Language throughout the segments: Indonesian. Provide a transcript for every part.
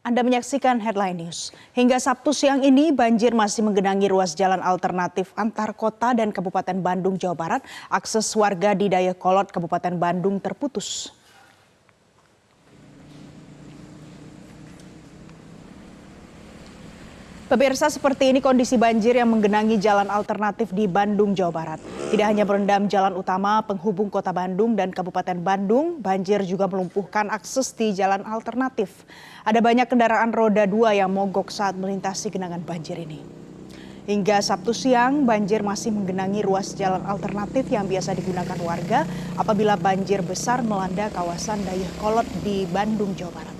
Anda menyaksikan Headline News. Hingga Sabtu siang ini banjir masih menggenangi ruas jalan alternatif antar kota dan Kabupaten Bandung, Jawa Barat. Akses warga di Dayakolot, Kabupaten Bandung terputus. Pemirsa, seperti ini kondisi banjir yang menggenangi jalan alternatif di Bandung, Jawa Barat. Tidak hanya merendam jalan utama penghubung kota Bandung dan Kabupaten Bandung, banjir juga melumpuhkan akses di jalan alternatif. Ada banyak kendaraan roda 2 yang mogok saat melintasi genangan banjir ini. Hingga Sabtu siang, banjir masih menggenangi ruas jalan alternatif yang biasa digunakan warga apabila banjir besar melanda kawasan Dayakolot di Bandung, Jawa Barat.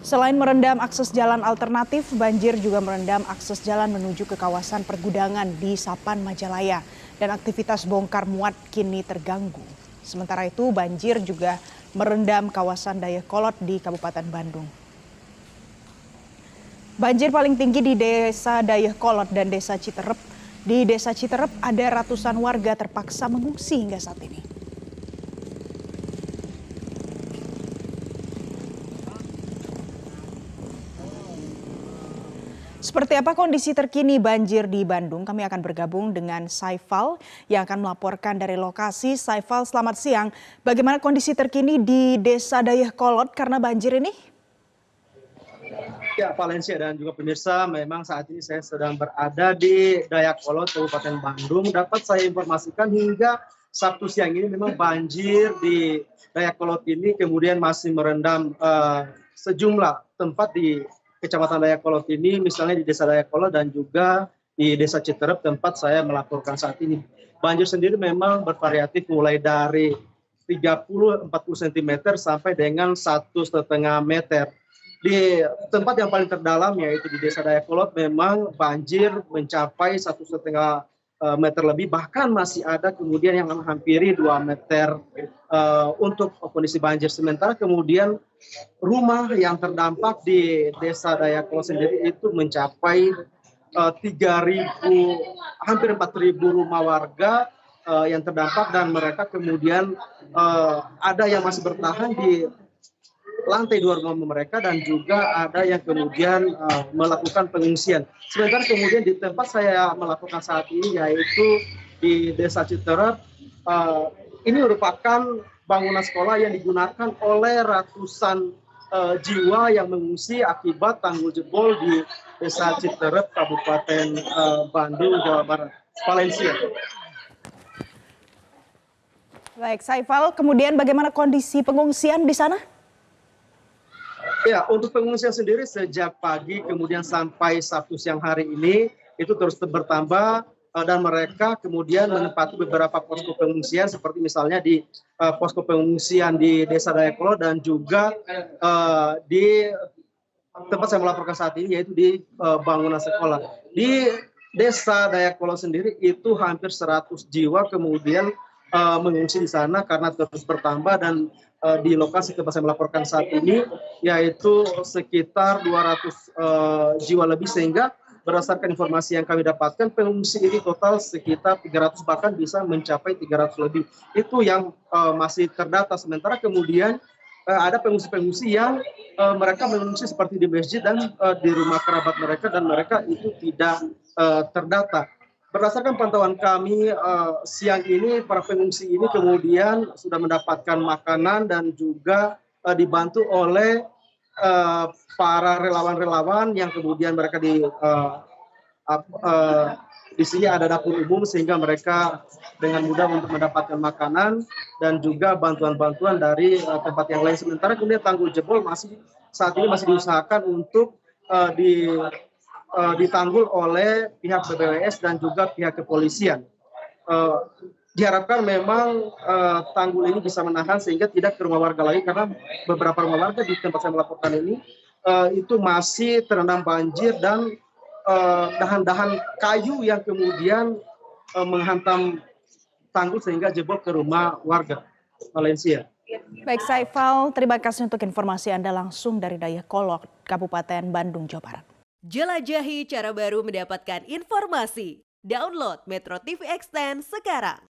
Selain merendam akses jalan alternatif, banjir juga merendam akses jalan menuju ke kawasan pergudangan di Sapan, Majalaya. Dan aktivitas bongkar muat kini terganggu. Sementara itu banjir juga merendam kawasan Dayakolot di Kabupaten Bandung. Banjir paling tinggi di Desa Dayakolot dan Desa Citerep. Di Desa Citerep ada ratusan warga terpaksa mengungsi hingga saat ini. Seperti apa kondisi terkini banjir di Bandung? Kami akan bergabung dengan Saifal yang akan melaporkan dari lokasi. Saifal, selamat siang. Bagaimana kondisi terkini di Desa Dayakolot karena banjir ini? Ya, Valencia dan juga pemirsa, memang saat ini saya sedang berada di Dayakolot, Kabupaten Bandung. Dapat saya informasikan hingga Sabtu siang ini memang banjir di Dayakolot ini kemudian masih merendam sejumlah tempat di Kecamatan Dayakolot ini, misalnya di Desa Dayakolot dan juga di Desa Citerep tempat saya melaporkan saat ini. Banjir sendiri memang bervariatif mulai dari 30-40 cm sampai dengan 1,5 meter. Di tempat yang paling terdalam yaitu di Desa Dayakolot memang banjir mencapai 1,5 meter lebih, bahkan masih ada kemudian yang menghampiri 2 meter untuk kondisi banjir. Sementara kemudian rumah yang terdampak di Desa Dayakolot sendiri itu mencapai 3.000, hampir 4.000 rumah warga yang terdampak, dan mereka kemudian ada yang masih bertahan di lantai 2 rumah mereka dan juga ada yang kemudian melakukan pengungsian. Sementara kemudian di tempat saya melakukan saat ini yaitu di Desa Citerep, ini merupakan bangunan sekolah yang digunakan oleh ratusan jiwa yang mengungsi akibat tanggul jebol di Desa Citerep, Kabupaten Bandung, Jawa Barat. Valencia. Baik, Saifal, kemudian bagaimana kondisi pengungsian di sana? Ya, untuk pengungsian sendiri sejak pagi kemudian sampai Sabtu siang hari ini itu terus bertambah, dan mereka kemudian menempati beberapa posko pengungsian seperti misalnya di posko pengungsian di Desa Dayakolot dan juga di tempat saya melaporkan saat ini yaitu di bangunan sekolah. Di Desa Dayakolot sendiri itu hampir 100 jiwa kemudian mengungsi di sana karena terus bertambah, dan di lokasi tempat saya melaporkan saat ini yaitu sekitar 200 jiwa lebih, sehingga berdasarkan informasi yang kami dapatkan pengungsi ini total sekitar 300, bahkan bisa mencapai 300 lebih. Itu yang masih terdata. Sementara kemudian ada pengungsi-pengungsi yang mereka mengungsi seperti di masjid dan di rumah kerabat mereka, dan mereka itu tidak terdata. Berdasarkan pantauan kami siang ini, para pengungsi ini kemudian sudah mendapatkan makanan dan juga dibantu oleh para relawan-relawan yang kemudian mereka di sini ada dapur umum sehingga mereka dengan mudah untuk mendapatkan makanan dan juga bantuan-bantuan dari tempat yang lain. Sementara kemudian tanggul jebol saat ini masih diusahakan untuk ditanggul oleh pihak BPWS dan juga pihak kepolisian. Diharapkan memang tanggul ini bisa menahan sehingga tidak ke rumah warga lagi, karena beberapa rumah warga di tempat saya melaporkan ini itu masih terendam banjir dan dahan-dahan kayu yang kemudian menghantam tanggul sehingga jebol ke rumah warga. Valencia. Baik, Saifal, terima kasih untuk informasi Anda langsung dari Dayakolot, Kabupaten Bandung, Jawa Barat. Jelajahi cara baru mendapatkan informasi. Download Metro TV Extend sekarang.